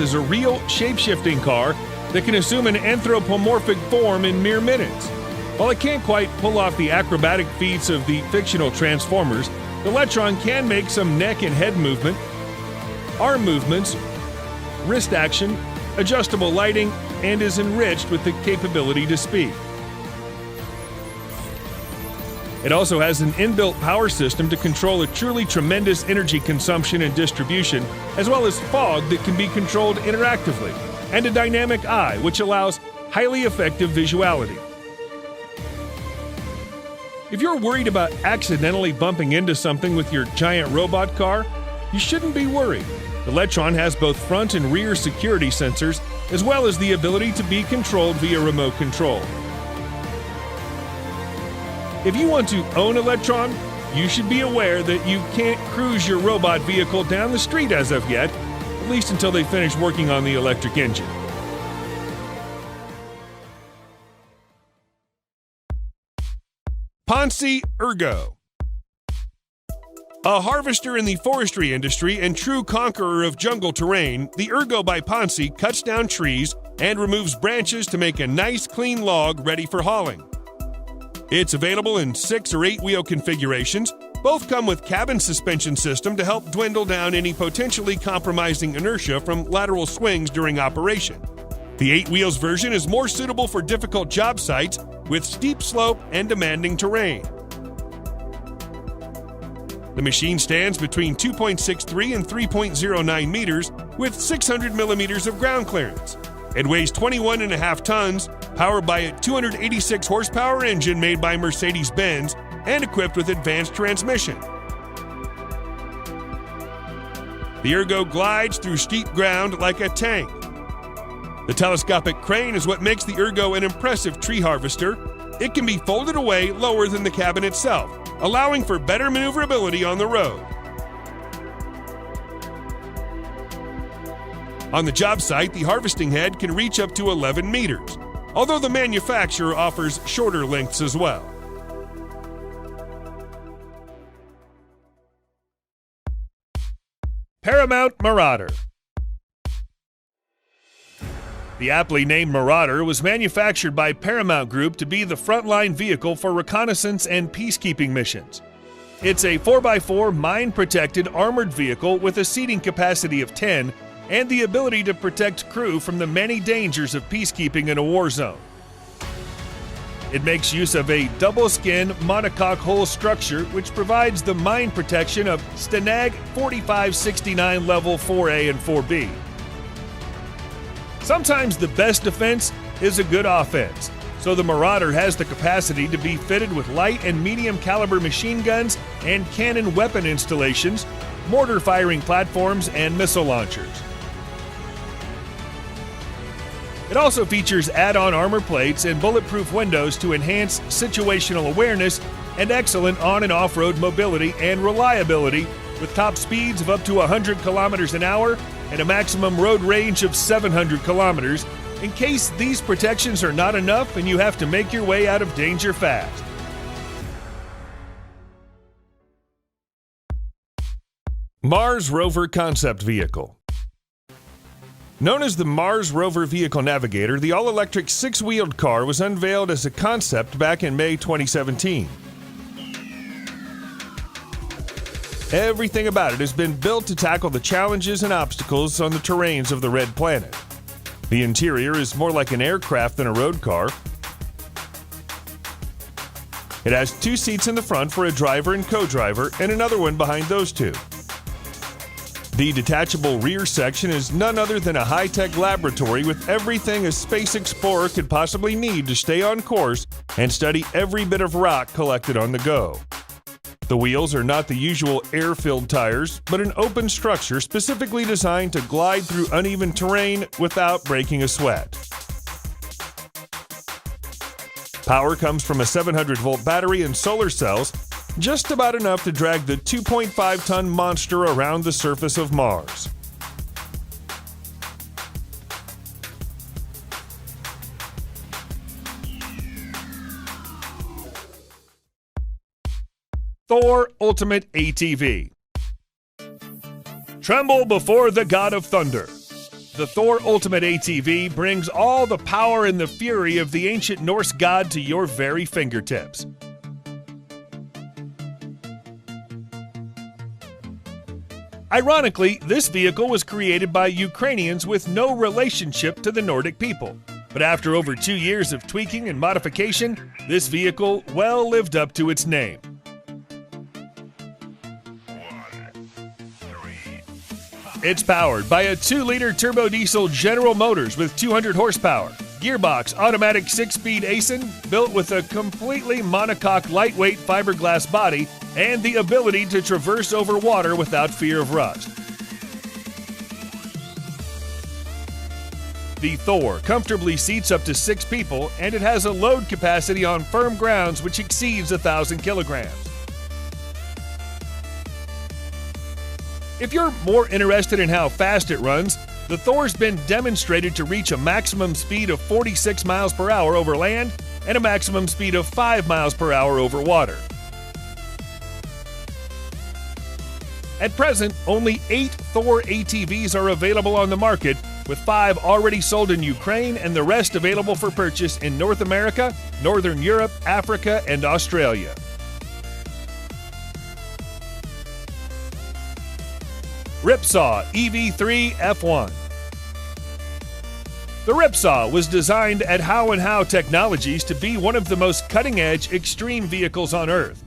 is a real shape-shifting car that can assume an anthropomorphic form in mere minutes. While it can't quite pull off the acrobatic feats of the fictional Transformers, the Electron can make some neck and head movement, arm movements, wrist action, adjustable lighting, and is enriched with the capability to speak. It also has an inbuilt power system to control a truly tremendous energy consumption and distribution, as well as fog that can be controlled interactively, and a dynamic eye, which allows highly effective visuality. If you're worried about accidentally bumping into something with your giant robot car, you shouldn't be worried. The Electron has both front and rear security sensors, as well as the ability to be controlled via remote control. If you want to own Electron, you should be aware that you can't cruise your robot vehicle down the street as of yet, at least until they finish working on the electric engine. Ponce Ergo. A harvester in the forestry industry and true conqueror of jungle terrain, the Ergo by Ponce cuts down trees and removes branches to make a nice clean log ready for hauling. It's available in 6 or 8-wheel configurations. Both come with cabin suspension system to help dwindle down any potentially compromising inertia from lateral swings during operation. The 8 wheels version is more suitable for difficult job sites with steep slope and demanding terrain. The machine stands between 2.63 and 3.09 meters with 600 millimeters of ground clearance. It weighs 21.5 tons, powered by a 286 horsepower engine made by Mercedes-Benz and equipped with advanced transmission. The Ergo glides through steep ground like a tank. The telescopic crane is what makes the Ergo an impressive tree harvester. It can be folded away lower than the cabin itself, allowing for better maneuverability on the road. On the job site, the harvesting head can reach up to 11 meters, although the manufacturer offers shorter lengths as well. Paramount Marauder. The aptly named Marauder was manufactured by Paramount Group to be the frontline vehicle for reconnaissance and peacekeeping missions. It's a 4x4 mine-protected armored vehicle with a seating capacity of 10 and the ability to protect crew from the many dangers of peacekeeping in a war zone. It makes use of a double-skin monocoque hull structure which provides the mine protection of STANAG 4569 Level 4A and 4B. Sometimes the best defense is a good offense, so the Marauder has the capacity to be fitted with light and medium caliber machine guns and cannon weapon installations, mortar firing platforms, and missile launchers. It also features add-on armor plates and bulletproof windows to enhance situational awareness and excellent on- and off-road mobility and reliability with top speeds of up to 100 kilometers an hour and a maximum road range of 700 kilometers in case these protections are not enough and you have to make your way out of danger fast. Mars Rover Concept Vehicle. Known as the Mars Rover Vehicle Navigator, the all-electric 6-wheeled car was unveiled as a concept back in May 2017. Everything about it has been built to tackle the challenges and obstacles on the terrains of the Red Planet. The interior is more like an aircraft than a road car. It has 2 seats in the front for a driver and co-driver, and another one behind those 2. The detachable rear section is none other than a high-tech laboratory with everything a space explorer could possibly need to stay on course and study every bit of rock collected on the go. The wheels are not the usual air-filled tires, but an open structure specifically designed to glide through uneven terrain without breaking a sweat. Power comes from a 700-volt battery and solar cells, just about enough to drag the 2.5-ton monster around the surface of Mars. Thor Ultimate ATV. Tremble before the God of Thunder. The Thor Ultimate ATV brings all the power and the fury of the ancient Norse god to your very fingertips. Ironically, this vehicle was created by Ukrainians with no relationship to the Nordic people. But after over 2 years of tweaking and modification, this vehicle well lived up to its name. It's powered by a 2-liter turbo diesel General Motors with 200 horsepower, gearbox automatic 6-speed ASIN built with a completely monocoque lightweight fiberglass body and the ability to traverse over water without fear of rust. The Thor comfortably seats up to 6 people, and it has a load capacity on firm grounds which exceeds 1,000 kilograms. If you're more interested in how fast it runs, the Thor's been demonstrated to reach a maximum speed of 46 miles per hour over land and a maximum speed of 5 miles per hour over water. At present, only 8 Thor ATVs are available on the market, with 5 already sold in Ukraine and the rest available for purchase in North America, Northern Europe, Africa, and Australia. Ripsaw EV3 F1. The Ripsaw was designed at How & How Technologies to be one of the most cutting-edge extreme vehicles on Earth.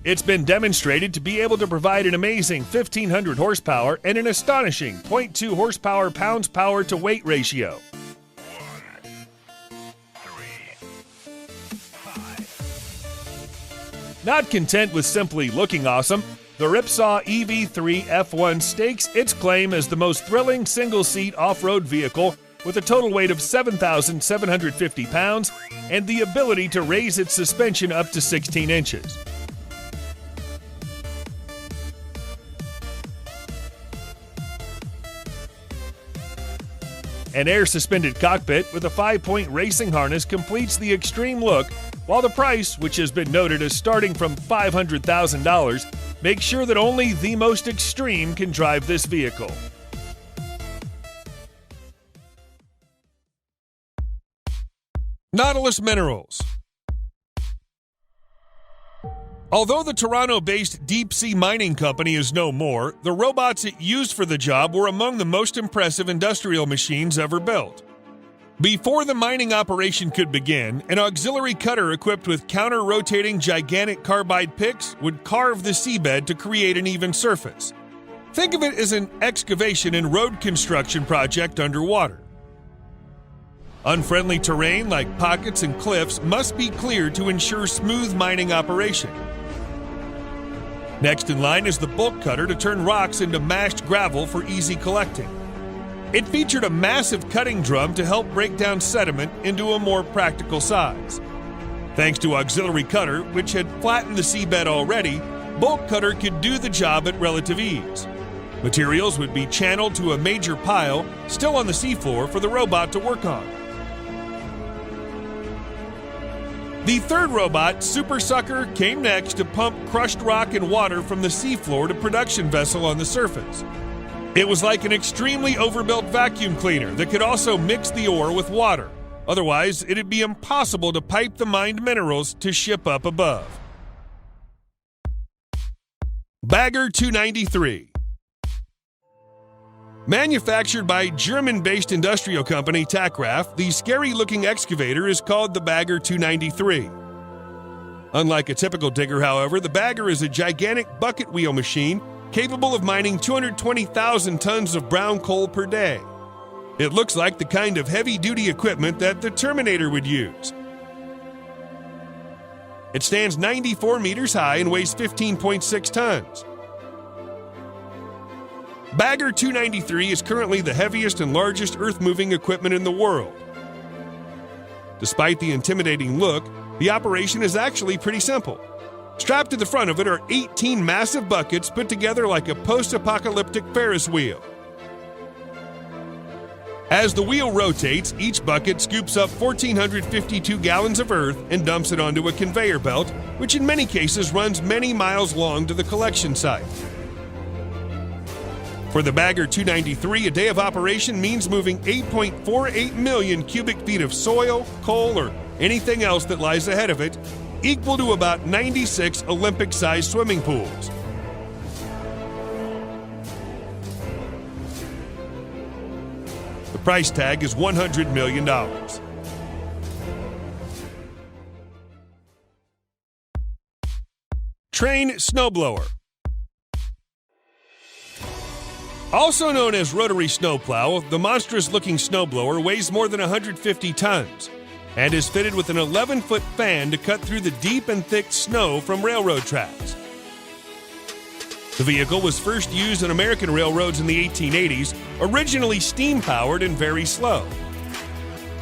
It's been demonstrated to be able to provide an amazing 1,500 horsepower and an astonishing 0.2 horsepower pounds-power to weight ratio. Not content with simply looking awesome, the Ripsaw EV3 F1 stakes its claim as the most thrilling single-seat off-road vehicle with a total weight of 7,750 pounds and the ability to raise its suspension up to 16 inches. An air-suspended cockpit with a 5-point racing harness completes the extreme look, while the price, which has been noted as starting from $500,000, makes sure that only the most extreme can drive this vehicle. Nautilus Minerals. Although the Toronto-based deep-sea mining company is no more, the robots it used for the job were among the most impressive industrial machines ever built. Before the mining operation could begin, an auxiliary cutter equipped with counter-rotating gigantic carbide picks would carve the seabed to create an even surface. Think of it as an excavation and road construction project underwater. Unfriendly terrain like pockets and cliffs must be cleared to ensure smooth mining operation. Next in line is the bulk cutter to turn rocks into mashed gravel for easy collecting. It featured a massive cutting drum to help break down sediment into a more practical size. Thanks to auxiliary cutter, which had flattened the seabed already, bulk cutter could do the job at relative ease. Materials would be channeled to a major pile still on the seafloor for the robot to work on. The third robot, Super Sucker, came next to pump crushed rock and water from the seafloor to production vessel on the surface. It was like an extremely overbuilt vacuum cleaner that could also mix the ore with water. Otherwise, it'd be impossible to pipe the mined minerals to ship up above. Bagger 293. Manufactured by German-based industrial company Tackraft, the scary-looking excavator is called the Bagger 293. Unlike a typical digger, however, the Bagger is a gigantic bucket wheel machine capable of mining 220,000 tons of brown coal per day. It looks like the kind of heavy-duty equipment that the Terminator would use. It stands 94 meters high and weighs 15.6 tons. Bagger 293 is currently the heaviest and largest earth-moving equipment in the world. Despite the intimidating look, the operation is actually pretty simple. Strapped to the front of it are 18 massive buckets put together like a post-apocalyptic Ferris wheel. As the wheel rotates, each bucket scoops up 1,452 gallons of earth and dumps it onto a conveyor belt, which in many cases runs many miles long to the collection site. For the Bagger 293, a day of operation means moving 8.48 million cubic feet of soil, coal, or anything else that lies ahead of it, equal to about 96 Olympic-sized swimming pools. The price tag is $100 million. Trane Snowblower. Also known as rotary snowplow, the monstrous-looking snowblower weighs more than 150 tons and is fitted with an 11-foot fan to cut through the deep and thick snow from railroad tracks. The vehicle was first used on American railroads in the 1880s, originally steam-powered and very slow.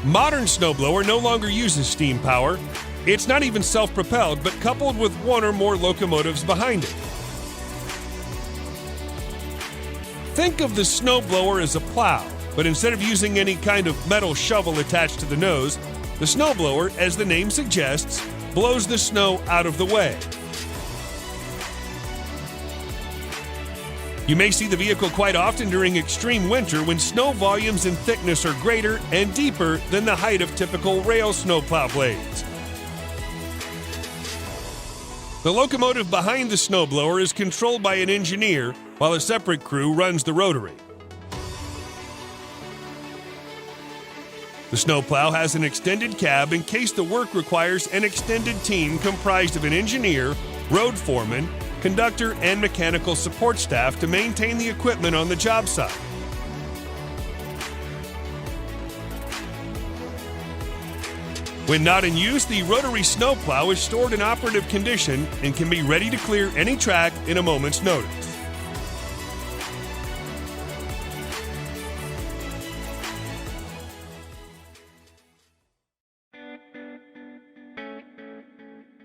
Modern snowblower no longer uses steam power. It's not even self-propelled, but coupled with one or more locomotives behind it. Think of the snowblower as a plow, but instead of using any kind of metal shovel attached to the nose, the snowblower, as the name suggests, blows the snow out of the way. You may see the vehicle quite often during extreme winter when snow volumes and thickness are greater and deeper than the height of typical rail snowplow blades. The locomotive behind the snowblower is controlled by an engineer, while a separate crew runs the rotary. The snowplow has an extended cab in case the work requires an extended team comprised of an engineer, road foreman, conductor, and mechanical support staff to maintain the equipment on the job site. When not in use, the rotary snowplow is stored in operative condition and can be ready to clear any track in a moment's notice.